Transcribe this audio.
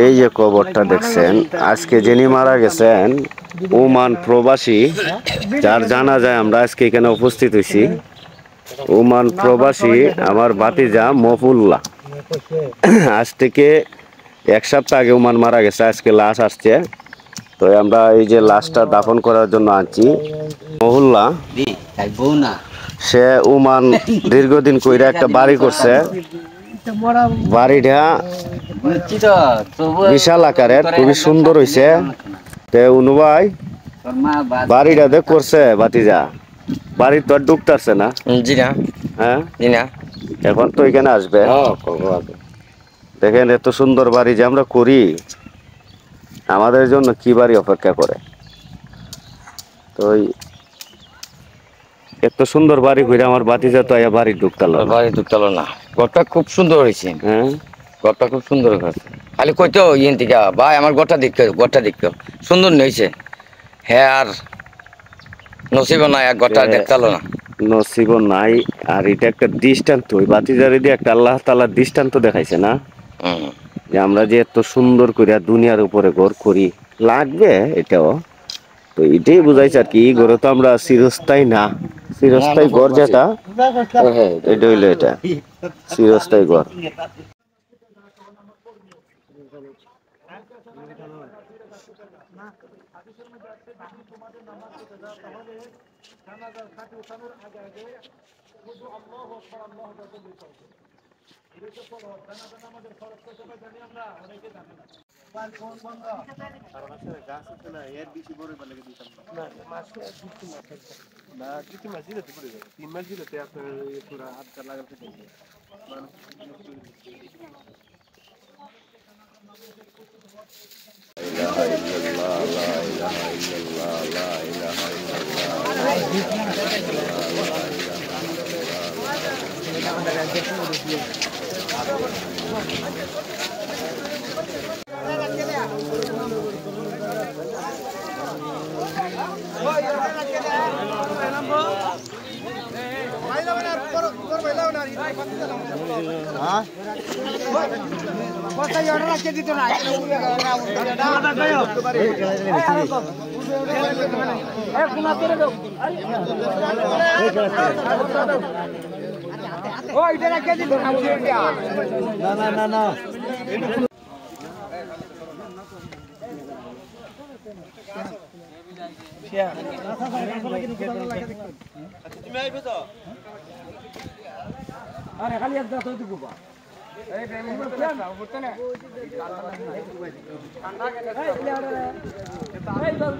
এই যে কবরটা দেখছেন, আজকে যিনি মারা গেছেন ওমান প্রবাসী, যার জানা যায় আমরা আজকে এখানে উপস্থিত হয়েছি। ওমান প্রবাসী আমার ভাতিজা মফুল্লাহ। আজ থেকে 1 সপ্তাহ আগে ওমান মারা গেছে, আজকে লাশ আসছে। তো আমরা এই যে লাশটা দাফন করার জন্য আনছি। মহুল্লা সে ওমান দীর্ঘদিন কইরা একটা বাড়ি করছে। বাড়িটা বিশাল আকারের, খুবই সুন্দর হয়েছে। অনুভাই বাড়িটা দেখ করছে ভাতিজা, বাড়ি তো আর ঢুকতেছে না। জি না, হ্যাঁ জি না, এখন তো এখানে আসবে। দেখেন এত সুন্দর বাড়ি যে আমরা করি, আমাদের জন্য কি বাড়ি অপেক্ষা করে। তো এত সুন্দর বাড়ি করে আমার ভাতিজা তো বাড়ি ঢুকতালো না। ঘরটা খুব সুন্দর হয়েছে। হ্যাঁ, ঘরটা খুব সুন্দর হয়েছে। খালি কইতো ইয়েন থেকে ভাই আমার ঘরটা দেখো সুন্দর নইছে। হ্যাঁ, আর নসিব নাই, এক ঘরটা দেখতালো না। নসিব নাই। আর এটা একটা দৃষ্টান্ত, ওই ভাতিজারে দিয়ে একটা আল্লাহ তাআলার দৃষ্টান্ত দেখাইছে না, যে আমরা যে এত সুন্দর করে দুনিয়ার উপরে ঘর করি, লাগবে এটাও। তো এটাই বুঝাইছে আর কি, ঘরে তো আমরা চিরস্থায়ী না। চিরস্থায়ী ঘর যেটা, এটা হইলো এটা চিরস্থায়ী ঘর। আরে খালি এক দাও তো দিব বা এই প্রেমে না হতে না ঠান্ডা গেলে এই দাও